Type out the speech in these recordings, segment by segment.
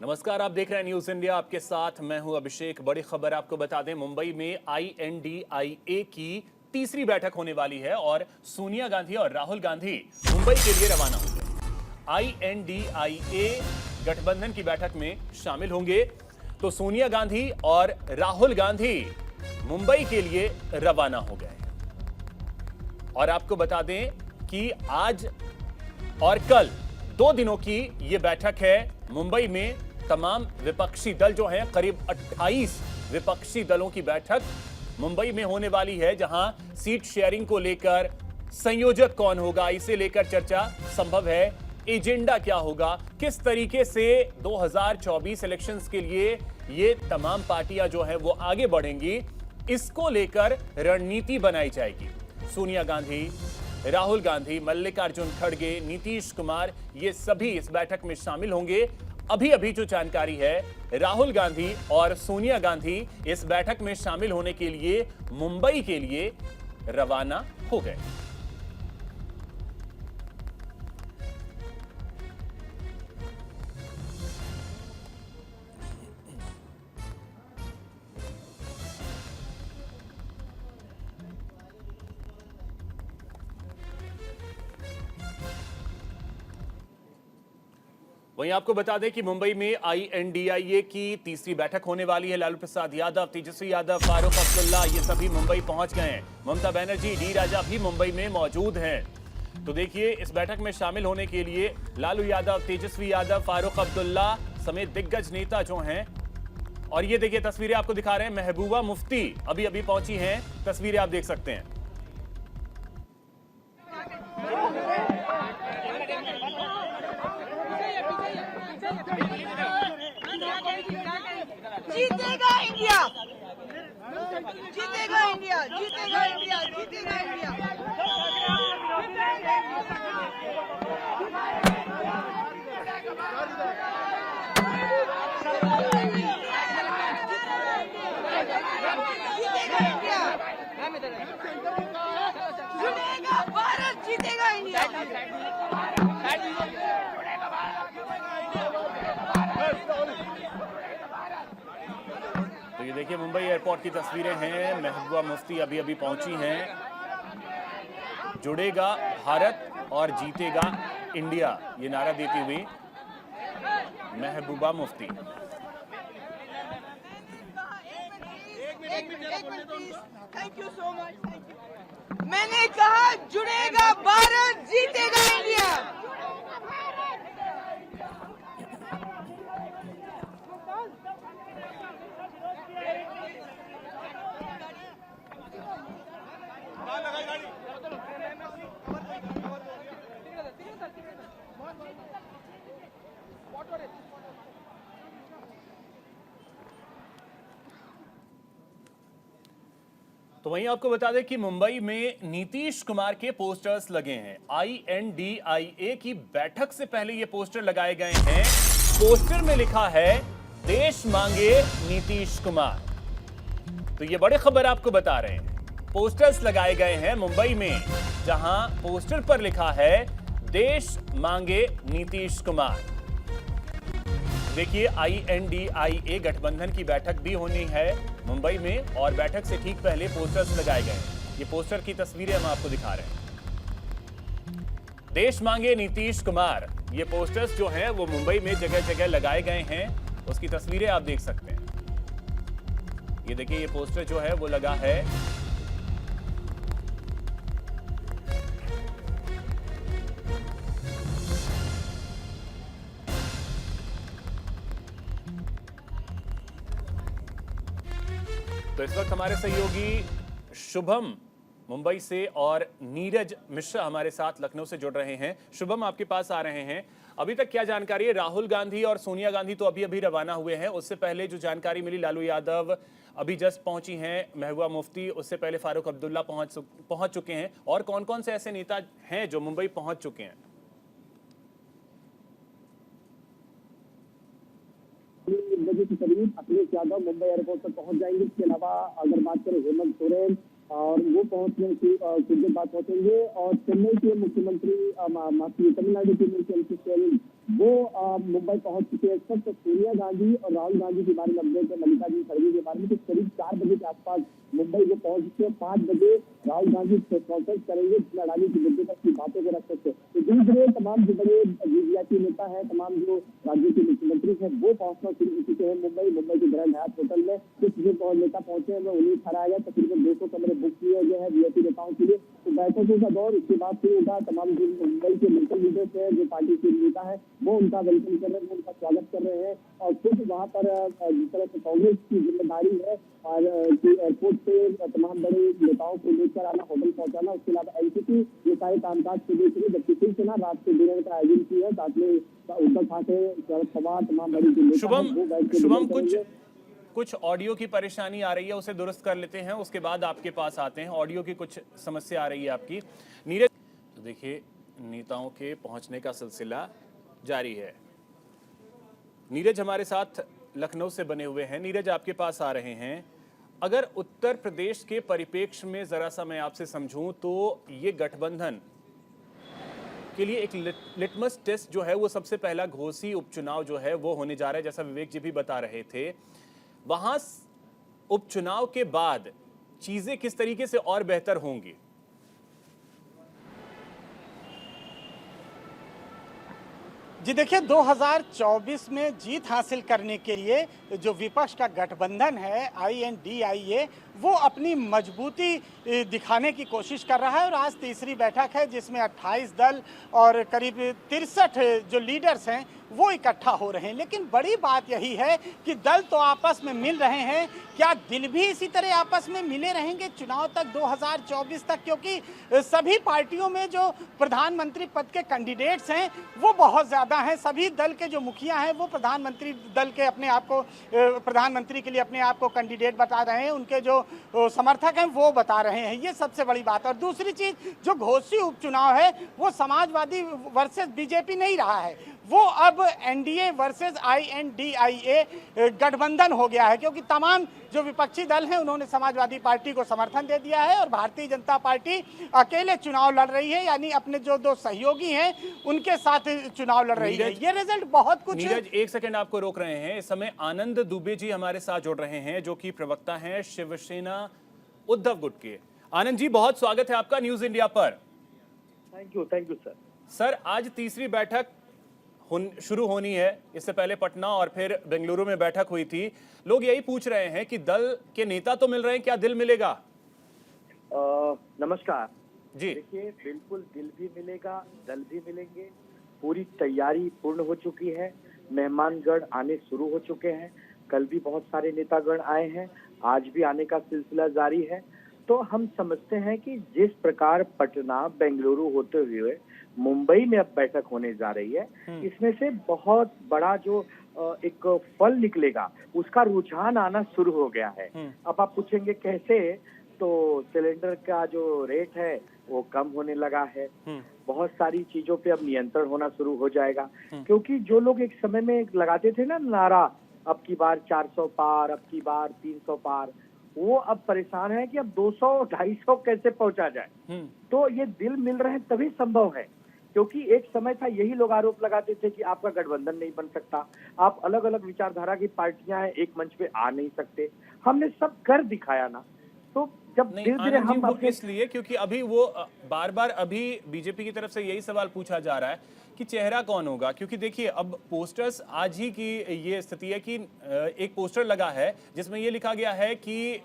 नमस्कार, आप देख रहे हैं न्यूज इंडिया। आपके साथ मैं हूं अभिषेक। बड़ी खबर आपको बता दें, मुंबई में INDIA की तीसरी बैठक होने वाली है और सोनिया गांधी और राहुल गांधी मुंबई के लिए रवाना होंगे। INDIA गठबंधन की बैठक में शामिल होंगे, तो सोनिया गांधी और राहुल गांधी मुंबई के लिए रवाना हो गए। और आपको बता दें कि आज और कल 2 दिनों की यह बैठक है। मुंबई में तमाम विपक्षी दल जो हैं, करीब 28 विपक्षी दलों की बैठक मुंबई में होने वाली है, जहां सीट शेयरिंग को लेकर संयोजक कौन होगा, इसे लेकर चर्चा संभव है। एजेंडा क्या होगा, किस तरीके से 2024 इलेक्शंस के लिए ये तमाम पार्टियां जो हैं वो आगे बढ़ेंगी, इसको लेकर रणनीति बनाई जाएगी। सोनिया गांधी, राहुल गांधी, मल्लिकार्जुन खड़गे, नीतीश कुमार, ये सभी इस बैठक में शामिल होंगे। अभी जो जानकारी है, राहुल गांधी और सोनिया गांधी इस बैठक में शामिल होने के लिए मुंबई के लिए रवाना हो गए। वहीं आपको बता दें कि मुंबई में INDIA की तीसरी बैठक होने वाली है। लालू प्रसाद यादव, तेजस्वी यादव, फारूक अब्दुल्ला, ये सभी मुंबई पहुंच गए हैं। ममता बनर्जी, डी राजा भी मुंबई में मौजूद हैं। तो देखिए, इस बैठक में शामिल होने के लिए लालू यादव, तेजस्वी यादव, फारूक अब्दुल्ला समेत दिग्गज नेता जो हैं। और ये देखिए तस्वीरें आपको दिखा रहे हैं। महबूबा मुफ्ती अभी पहुंची हैं, तस्वीरें आप देख सकते हैं। जीतेगा इंडिया, जीतेगा इंडिया, जीतेगा इंडिया, जीतेगा इंडिया। जीतेगा भारत, जीतेगा इंडिया। तो ये देखिए मुंबई एयरपोर्ट की तस्वीरें हैं। महबूबा मुफ्ती अभी पहुंची हैं। जुड़ेगा भारत और जीतेगा इंडिया, ये नारा देती हुई Mehbooba Mufti. Thank you so much. मैंने कहा जुड़ेगा भारत, जीतेगा इंडिया। तो वहीं आपको बता दें कि मुंबई में नीतीश कुमार के पोस्टर्स लगे हैं। INDIA की बैठक से पहले ये पोस्टर लगाए गए हैं। पोस्टर में लिखा है, देश मांगे नीतीश कुमार। तो ये बड़ी खबर आपको बता रहे हैं। पोस्टर्स लगाए गए हैं मुंबई में, जहां पोस्टर पर लिखा है, देश मांगे नीतीश कुमार। देखिए, INDIA गठबंधन की बैठक भी होनी है मुंबई में, और बैठक से ठीक पहले पोस्टर्स लगाए गए हैं। ये पोस्टर की तस्वीरें हम आपको दिखा रहे हैं। देश मांगे नीतीश कुमार, ये पोस्टर्स जो हैं वो मुंबई में जगह जगह लगाए गए हैं। उसकी तस्वीरें आप देख सकते हैं। ये देखिए, ये पोस्टर जो है वो लगा है। तो इस वक्त हमारे सहयोगी शुभम मुंबई से और नीरज मिश्रा हमारे साथ लखनऊ से जुड़ रहे हैं। शुभम, आपके पास आ रहे हैं। अभी तक क्या जानकारी है? राहुल गांधी और सोनिया गांधी तो अभी रवाना हुए हैं। उससे पहले जो जानकारी मिली, लालू यादव अभी जस्ट पहुंची हैं, महबूबा मुफ्ती, उससे पहले फारूक अब्दुल्ला पहुंच चुके हैं। और कौन कौन से ऐसे नेता हैं जो मुंबई पहुंच चुके हैं? बजे के करीब अखिलेश यादव मुंबई एयरपोर्ट पर पहुंच जाएंगे। इसके अलावा अगर बात करें हेमंत सोरेन, और वो पहुंचने की कुछ देर बाद पहुंचेंगे। और चेन्नई के मुख्यमंत्री तमिलनाडु के मुख्यमंत्री वो मुंबई पहुंच चुके हैं। इस वक्त सोनिया गांधी और राहुल गांधी के बारे में अपडेट है, मल्लिकार्जुन खड़गे के बारे में, तो करीब 4 बजे के आसपास मुंबई को पहुंच चुके हैं। 5 बजे राहुल गांधी कॉन्फ्रेंस करेंगे, जिसमें अडानी की मुद्दे तक की बातों को रख सकते हैं। तो धीरे धीरे तमाम जो बड़े वीवीआईपी नेता है, तमाम जो राज्यों के मुख्यमंत्री है, वो पहुंचना शुरू हो चुके हैं मुंबई के ग्रैंड हयात होटल में। कुछ जो नेता पहुंचे हैं, उन्हें ठहराया गया। तकरीबन 200 कमरे बुक किए गए हैं वीआईपी नेताओं के लिए। तो बैठकों का दौर इसके बाद शुरू होगा। तमाम जो मुंबई के लोकल लीडर्स है, जो पार्टी के नेता है, वो उनका वेलकम कर रहे हैं, उनका स्वागत कर रहे हैं। और खुद वहां पर जिस तरह से कांग्रेस की जिम्मेदारी है और एयरपोर्ट से तमाम बड़े नेताओं को लेकर आना, होटल पहुंचाना, उसके अलावा एनसीपी ये सारे कामकाज को देख रही, जबकि शिवसेना रात को डिनर का आयोजन किया है। साथ में उद्धव ठाकरे, शरद पवार, तमाम बड़ी जो नेता हैं, वो बैठ के शुभम कुछ ऑडियो की परेशानी आ रही है, उसे दुरुस्त कर लेते हैं, उसके बाद आपके पास आते हैं। ऑडियो की कुछ समस्या आ रही है आपकी। नीरज, तो देखिए नेताओं के पहुंचने का सिलसिला जारी है। नीरज हमारे साथ लखनऊ से बने हुए हैं। नीरज, आपके पास आ रहे हैं। अगर उत्तर प्रदेश के परिप्रेक्ष्य में जरा सा मैं आपसे समझूं तो ये गठबंधन के लिए एक लिटमस टेस्ट जो है वो सबसे पहला घोसी उपचुनाव जो है वो होने जा रहा है, जैसा विवेक जी भी बता रहे थे। वहां उपचुनाव के बाद चीजें किस तरीके से और बेहतर होंगी? जी देखिए, 2024 में जीत हासिल करने के लिए जो विपक्ष का गठबंधन है INDIA, वो अपनी मजबूती दिखाने की कोशिश कर रहा है। और आज तीसरी बैठक है जिसमें 28 दल और करीब 63 जो लीडर्स हैं वो इकट्ठा हो रहे हैं। लेकिन बड़ी बात यही है कि दल तो आपस में मिल रहे हैं, क्या दिल भी इसी तरह आपस में मिले रहेंगे चुनाव तक, 2024 तक? क्योंकि सभी पार्टियों में जो प्रधानमंत्री पद के कैंडिडेट्स हैं वो बहुत ज़्यादा हैं। सभी दल के जो मुखिया हैं वो प्रधानमंत्री दल के अपने आप को प्रधानमंत्री के लिए अपने आप को कैंडिडेट बता रहे हैं, उनके जो समर्थक हैं वो बता रहे हैं। ये सबसे बड़ी बात है। और दूसरी चीज़, जो घोसी उपचुनाव है वो समाजवादी वर्सेस बीजेपी नहीं रहा है, वो अब NDA वर्सेस INDIA गठबंधन हो गया है। क्योंकि तमाम जो विपक्षी दल हैं उन्होंने समाजवादी पार्टी को समर्थन दे दिया है और भारतीय जनता पार्टी अकेले चुनाव लड़ रही है, यानी अपने जो 2 सहयोगी हैं उनके साथ चुनाव लड़ रही है। ये रिजल्ट बहुत कुछ। नीरज, एक सेकंड आपको रोक रहे हैं। इस समय आनंद दुबे जी हमारे साथ जुड़ रहे हैं, जो कि प्रवक्ता हैं शिवसेना उद्धव गुट के। आनंद जी, बहुत स्वागत है आपका न्यूज इंडिया पर। Thank you sir. सर, आज तीसरी बैठक शुरू होनी है। इससे पहले पटना और फिर बेंगलुरु में बैठक हुई थी। लोग यही पूछ रहे हैं कि दल के नेता तो मिल रहे हैं, क्या दिल मिलेगा? नमस्कार जी। देखिए, बिल्कुल दिल भी मिलेगा, दल भी मिलेंगे। पूरी तैयारी पूर्ण हो चुकी है, मेहमानगण आने शुरू हो चुके हैं। कल भी बहुत सारे नेतागण आए हैं, आज भी आने का सिलसिला जारी है। तो हम समझते हैं कि जिस प्रकार पटना बेंगलुरु होते हुए मुंबई में अब बैठक होने जा रही है, इसमें से बहुत बड़ा जो एक फल निकलेगा, उसका रुझान आना शुरू हो गया है। अब आप पूछेंगे कैसे, तो सिलेंडर का जो रेट है वो कम होने लगा है। बहुत सारी चीजों पे अब नियंत्रण होना शुरू हो जाएगा। क्योंकि जो लोग एक समय में लगाते थे ना नारा, अब की बार 400 पार, अब की बार 300 पार, वो अब परेशान है कि अब 200-250 कैसे पहुंचा जाए। तो ये दिल मिल रहे हैं तभी संभव है। क्योंकि एक समय था, यही लोग आरोप लगाते थे कि आपका गठबंधन नहीं बन सकता, आप अलग अलग विचारधारा की पार्टियां हैं, एक मंच पे आ नहीं सकते। हमने सब कर दिखाया ना। तो जब धीरे-धीरे हम इसलिए क्योंकि अभी वो बार-बार अभी बीजेपी की तरफ से यही सवाल पूछा जा रहा है कि चेहरा कौन होगा। क्योंकि देखिए, अब पोस्टर्स आज ही की ये स्थिति है कि एक पोस्टर लगा है जिसमें ये लिखा गया है कि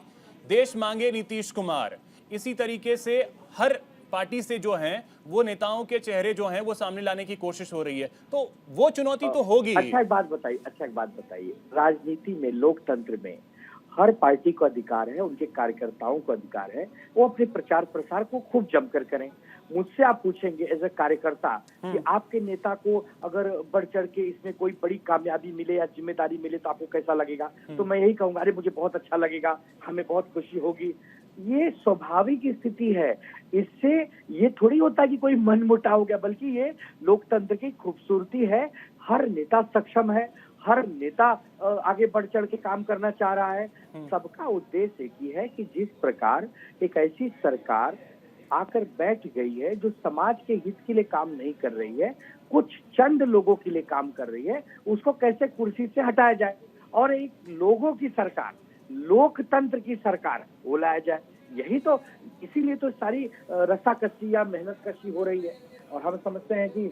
देश मांगे नीतीश कुमार। इसी तरीके से हर पार्टी से जो हैं वो नेताओं के चेहरे जो हैं वो सामने लाने की कोशिश हो रही है। तो वो चुनौती तो होगी। अच्छा एक बात बताइए, राजनीति में, लोकतंत्र में हर पार्टी को अधिकार है, उनके कार्यकर्ताओं को अधिकार है, वो अपने प्रचार प्रसार को खूब जमकर करें। मुझसे आप पूछेंगे एज ए कार्यकर्ता कि आपके नेता को अगर बढ़ चढ़ के इसमें कोई बड़ी कामयाबी मिले या जिम्मेदारी मिले तो आपको कैसा लगेगा? तो मैं यही कहूंगा, अरे मुझे बहुत अच्छा लगेगा, हमें बहुत खुशी होगी। ये स्वाभाविक स्थिति है। इससे ये थोड़ी होता कि कोई मनमुटाव हो गया, बल्कि ये लोकतंत्र की खूबसूरती है। हर नेता सक्षम है, हर नेता आगे बढ़ चढ़ के काम करना चाह रहा है। सबका उद्देश्य एक ही है कि जिस प्रकार एक ऐसी सरकार आकर बैठ गई है, जो समाज के हित के लिए काम नहीं कर रही है, कुछ चंद लोगों के लिए काम कर रही है, उसको कैसे कुर्सी से हटाया जाए और एक लोगों की सरकार, लोकतंत्र की सरकार वो लाया जाए। यही तो, इसीलिए तो सारी रस्साकशी या मेहनत कशी हो रही है और हम समझते हैं कि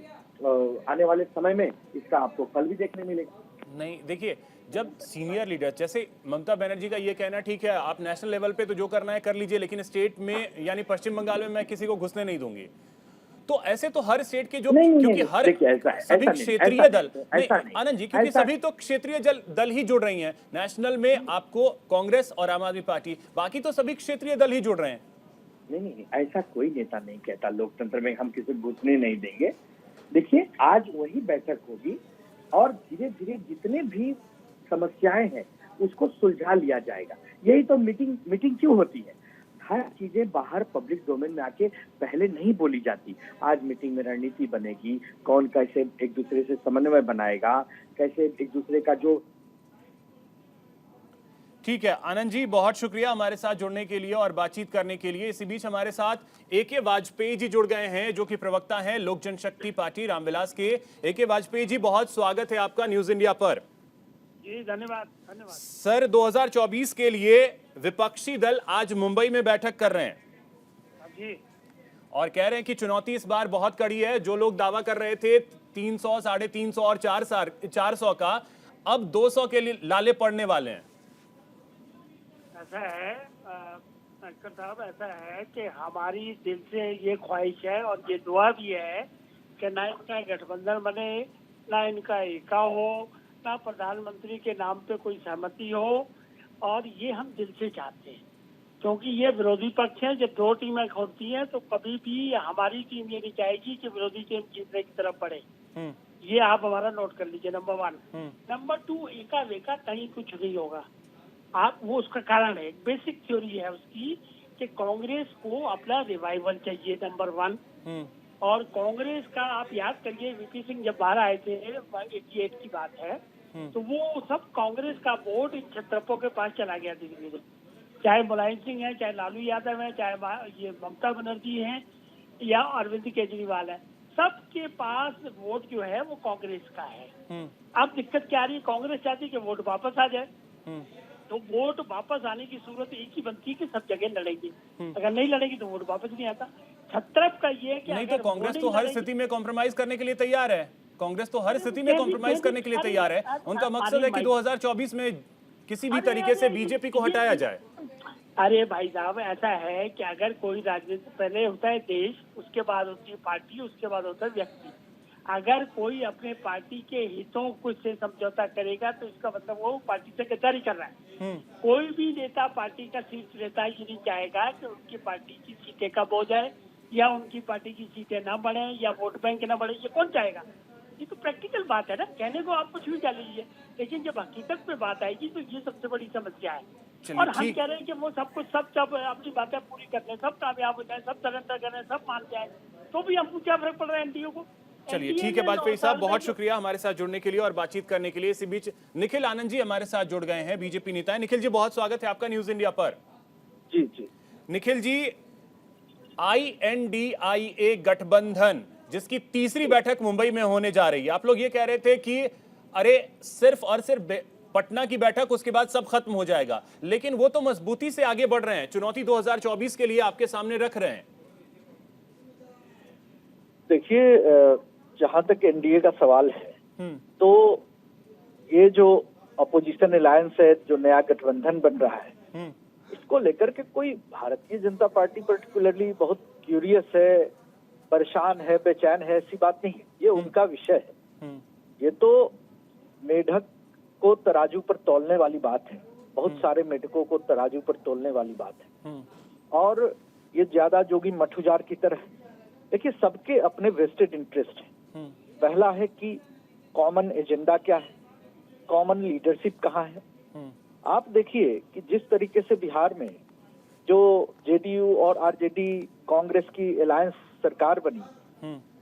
आने वाले समय में इसका आपको फल भी देखने मिलेगा। नहीं, देखिए, जब सीनियर लीडर जैसे ममता बनर्जी का ये कहना ठीक है, आप नेशनल लेवल पे तो जो करना है कर लीजिए, लेकिन स्टेट में यानी पश्चिम बंगाल में मैं किसी को घुसने नहीं दूंगी, तो ऐसे तो हर स्टेट के जो, क्योंकि हर सभी क्षेत्रीय दल, आनंद जी, क्योंकि सभी तो क्षेत्रीय दल ही जुड़ रही हैं। नेशनल में आपको कांग्रेस और आम आदमी पार्टी, बाकी तो सभी क्षेत्रीय दल ही जुड़ रहे हैं। नहीं, ऐसा कोई नेता नहीं कहता लोकतंत्र में हम किसी को घुसने नहीं देंगे। देखिए, आज वही बैठक होगी और धीरे धीरे जितने भी समस्याएं हैं उसको सुलझा लिया जाएगा। यही तो मीटिंग क्यों होती है? हर चीजें बाहर पब्लिक डोमेन में आके पहले नहीं बोली जाती। आज मीटिंग में रणनीति बनेगी, कौन कैसे एक दूसरे से समन्वय बनाएगा, कैसे एक दूसरे का जो। ठीक है आनंद जी, बहुत शुक्रिया हमारे साथ जुड़ने के लिए और बातचीत करने के लिए। इसी बीच हमारे साथ एके वाजपेयी जी जुड़ गए हैं, जो कि प्रवक्ता हैं लोक जनशक्ति पार्टी रामविलास के। एके वाजपेयी जी, बहुत स्वागत है आपका न्यूज इंडिया पर। जी धन्यवाद। सर, 2024 के लिए विपक्षी दल आज मुंबई में बैठक कर रहे हैं जी, और कह रहे हैं कि चुनौती इस बार बहुत कड़ी है। जो लोग दावा कर रहे थे 300, 350 और 400 का, अब 200 के लिए लाले पड़ने वाले हैं। ऐसा है शंकर साहब, ऐसा है कि हमारी दिल से ये ख्वाहिश है और ये दुआ भी है कि ना इनका गठबंधन बने, ना इनका एका हो, ना प्रधानमंत्री के नाम पे कोई सहमति हो, और ये हम दिल से चाहते हैं। क्योंकि ये विरोधी पक्ष है, जब दो टीमें होती हैं तो कभी भी हमारी टीम ये नहीं चाहेगी कि विरोधी टीम जीतने की तरफ बढ़े। ये आप हमारा नोट कर लीजिए, नंबर 1। नंबर 2, एका वेका कहीं कुछ नहीं होगा। आप वो, उसका कारण है, एक बेसिक थ्योरी है उसकी कि कांग्रेस को अपना रिवाइवल चाहिए, नंबर 1। और कांग्रेस का आप याद करिए, वीपी सिंह जब बाहर आए थे, 88 की बात है, तो वो सब कांग्रेस का वोट इन छत्रपों के पास चला गया धीरे धीरे। चाहे मुलायम सिंह है, चाहे लालू यादव है, चाहे ये ममता बनर्जी है या अरविंद केजरीवाल है, सबके पास वोट जो है वो कांग्रेस का है। अब दिक्कत क्या आ रही है? कांग्रेस चाहती है कि वोट वापस आ जाए, तो वोट वापस आने की सूरत एक ही बनती है कि सब जगह लड़ेंगे। अगर नहीं लड़ेगी तो वोट वापस नहीं आता। छत्रप का ये कि नहीं, तो कांग्रेस तो हर स्थिति में कॉम्प्रोमाइज करने के लिए तैयार है। कांग्रेस तो हर स्थिति में कॉम्प्रोमाइज करने के लिए तैयार है। उनका मकसद है कि 2024 में किसी भी तरीके से बीजेपी को हटाया जाए। अरे भाई साहब, ऐसा है कि अगर कोई राजनीति, पहले होता है देश, उसके बाद होती है पार्टी, उसके बाद होता है व्यक्ति। अगर कोई अपने पार्टी के हितों को से समझौता करेगा तो इसका मतलब वो पार्टी से गद्दारी कर रहा है। कोई भी नेता पार्टी का सीट लेता ये नहीं चाहेगा कि उनकी पार्टी की सीटें कम हो जाए या उनकी पार्टी की सीटें ना बढ़े या वोट बैंक ना बढ़े। ये कौन चाहेगा? ये तो प्रैक्टिकल बात है ना। कहने को आप कुछ भी कह लीजिए, लेकिन जब हकीकत पे बात आएगी तो ये सबसे बड़ी समस्या है। और हम कह रहे हैं कि वो सब कुछ सब अपनी बातें पूरी कर लें, सब कामयाब हो जाए, सब सरेंडर करें, सब मान जाए, तो भी हमको क्या फर्क पड़ रहा है एनडीए को? चलिए ठीक है वाजपेयी साहब, बहुत शुक्रिया हमारे साथ जुड़ने के लिए और बातचीत करने के लिए। इसी बीच निखिल आनंद जी हमारे साथ जुड़ गए हैं, बीजेपी नेता है। निखिल जी, बहुत स्वागत है आपका न्यूज इंडिया पर। जी जी निखिल जी, INDIA गठबंधन जिसकी तीसरी बैठक मुंबई में होने जा रही है, आप लोग ये कह रहे थे कि अरे सिर्फ और सिर्फ पटना की बैठक, उसके बाद सब खत्म हो जाएगा, लेकिन वो तो मजबूती से आगे बढ़ रहे हैं, चुनौती 2024 के लिए आपके सामने रख रहे हैं। देखिए, जहां तक एनडीए का सवाल है, तो ये जो अपोजिशन अलायंस है, जो नया गठबंधन बन रहा है, इसको लेकर के कोई भारतीय जनता पार्टी पर्टिकुलरली बहुत क्यूरियस है, परेशान है, बेचैन है, ऐसी बात नहीं है। ये उनका विषय है। ये तो मेढक को तराजू पर तौलने वाली बात है, बहुत सारे मेढकों को तराजू पर तोलने वाली बात है। और ये ज्यादा जोगी मठुजार की तरह, देखिए सबके अपने वेस्टेड इंटरेस्ट है। पहला है कि कॉमन एजेंडा क्या है, कॉमन लीडरशिप कहाँ है। आप देखिए कि जिस तरीके से बिहार में जो जेडीयू और आरजेडी कांग्रेस की अलायंस सरकार बनी,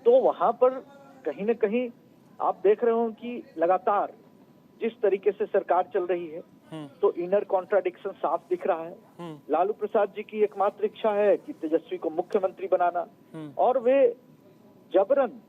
तो वहां पर कहीं न कहीं आप देख रहे हो कि लगातार जिस तरीके से सरकार चल रही है तो इनर कॉन्ट्राडिक्शन साफ दिख रहा है। लालू प्रसाद जी की एकमात्र इच्छा है कि तेजस्वी को मुख्यमंत्री बनाना, और वे जबरन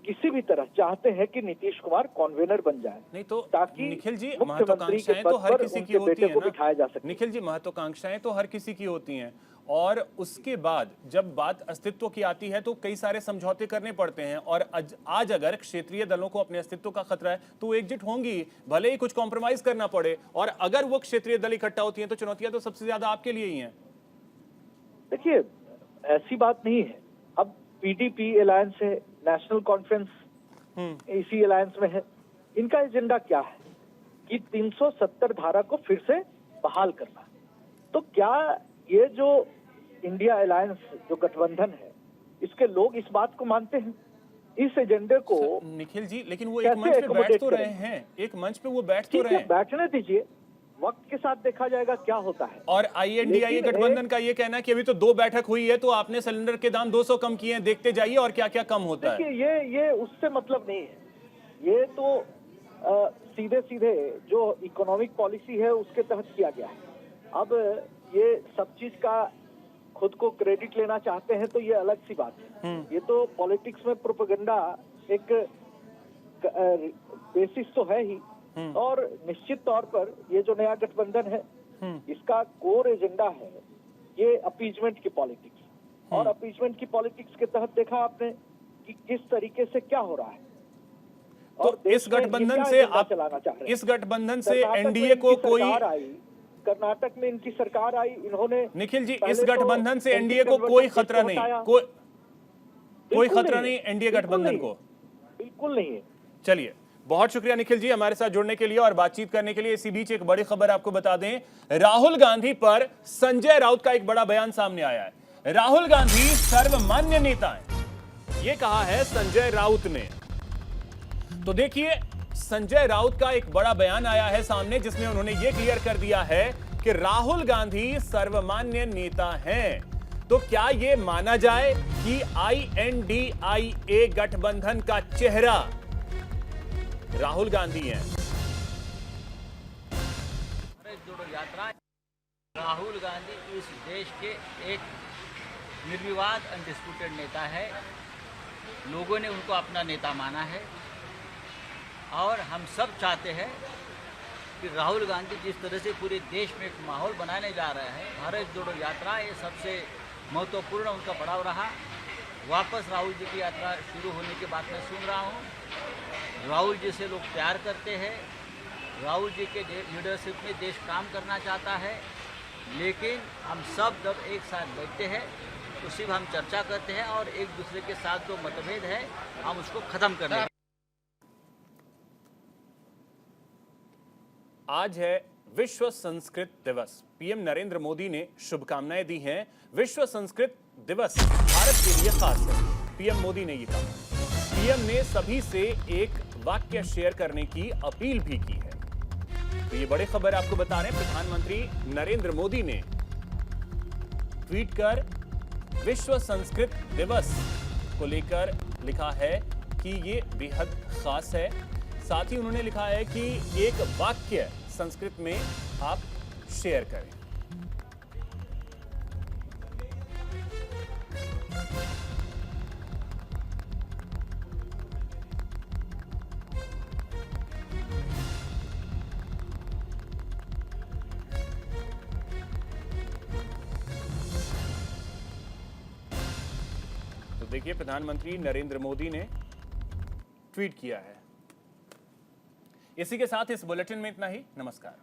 किसी भी तरह चाहते हैं कि नीतीश कुमार कन्वीनर बन जाए, नहीं तो ताकि निखिल जी मुख्यमंत्री के महत्वाकांक्षाएं तो पद हर पर किसी की उनके होती बेटे हैं को ना। बिठाया जा सके। निखिल जी महत्वाकांक्षाएं तो हर किसी की होती हैं, और उसके बाद जब बात अस्तित्व की आती है तो कई सारे समझौते करने पड़ते हैं, और आज अगर क्षेत्रीय दलों को अपने अस्तित्व का खतरा है तो वो एकजुट होंगी, भले ही कुछ कॉम्प्रोमाइज करना पड़े, और अगर वो क्षेत्रीय दल इकट्ठा होती हैं तो चुनौतियां तो सबसे ज्यादा आपके लिए ही हैं। देखिए, ऐसी बात नहीं है। अब पीडीपी अलायंस है, नेशनल कॉन्फ्रेंस इसी अलायंस में है। इनका एजेंडा क्या है कि 370 धारा को फिर से बहाल करना। तो क्या ये जो इंडिया अलायंस जो गठबंधन है, इसके लोग इस बात को मानते हैं? इस एजेंडे को निखिल जी, लेकिन वो एक मंच पे बैठ तो रहे हैं, एक मंच पे वो बैठ तो रहे हैं। बैठने दीजिए, वक्त के साथ देखा जाएगा क्या होता है। और INDIA गठबंधन का ये कहना है कि अभी तो 2 बैठक हुई है, तो आपने सिलेंडर के दाम 200 कम किए हैं, देखते जाइए और क्या क्या कम होता है। देखिए, ये उससे मतलब नहीं है। ये तो सीधे सीधे जो इकोनॉमिक पॉलिसी है उसके तहत किया गया है। अब ये सब चीज का खुद को क्रेडिट लेना चाहते हैं तो ये अलग सी बात है। ये तो पॉलिटिक्स में प्रोपेगेंडा एक बेसिस तो है ही, और निश्चित तौर पर ये जो नया गठबंधन है इसका कोर एजेंडा है ये अपीजमेंट की पॉलिटिक्स, और अपीजमेंट की पॉलिटिक्स के तहत देखा आपने कि किस तरीके से क्या हो रहा है। तो इस गठबंधन से आप चलाना चाह रहे हैं। इस गठबंधन से एनडीए को कोई, कर्नाटक में इनकी सरकार आई, इन्होंने निखिल जी इस गठबंधन से एनडीए को कोई खतरा नहीं, कोई खतरा नहीं एनडीए गठबंधन को, बिल्कुल नहीं है। चलिए, बहुत शुक्रिया निखिल जी हमारे साथ जुड़ने के लिए और बातचीत करने के लिए। इसी बीच एक बड़ी खबर आपको बता दें, राहुल गांधी पर संजय राउत का एक बड़ा बयान सामने आया है। राहुल गांधी सर्वमान्य नेता हैं, ये कहा है संजय राउत ने। तो देखिए, संजय राउत का एक बड़ा बयान आया है सामने, जिसमें उन्होंने ये क्लियर कर दिया है कि राहुल गांधी सर्वमान्य नेता हैं। तो क्या ये माना जाए कि INDIA गठबंधन का चेहरा राहुल गांधी हैं? जोड़ो यात्रा, राहुल गांधी इस देश के एक निर्विवाद अनडिस्प्यूटेड नेता है। लोगों ने उनको अपना नेता माना है, और हम सब चाहते हैं कि राहुल गांधी जिस तरह से पूरे देश में एक माहौल बनाने जा रहे हैं, भारत जोड़ो यात्रा ये सबसे महत्वपूर्ण उनका पड़ाव रहा। वापस राहुल जी की यात्रा शुरू होने की बात मैं सुन रहा हूँ। राहुल जी से लोग प्यार करते हैं, राहुल जी के लीडरशिप में देश काम करना चाहता है, लेकिन हम सब जब एक साथ बैठते हैं तो सिर्फ हम चर्चा करते हैं और एक दूसरे के साथ जो मतभेद है हम उसको खत्म कर दें। आज है विश्व संस्कृत दिवस। पीएम नरेंद्र मोदी ने शुभकामनाएं दी हैं। विश्व संस्कृत दिवस भारत के लिए खास है, पीएम मोदी ने ये कहा। पीएम ने सभी से एक वाक्य शेयर करने की अपील भी की है। तो ये बड़ी खबर आपको बता रहे हैं, प्रधानमंत्री नरेंद्र मोदी ने ट्वीट कर विश्व संस्कृत दिवस को लेकर लिखा है कि ये बेहद खास है। साथ ही उन्होंने लिखा है कि एक वाक्य संस्कृत में आप शेयर करें। तो देखिए, प्रधानमंत्री नरेंद्र मोदी ने ट्वीट किया है। इसी के साथ इस बुलेटिन में इतना ही। नमस्कार।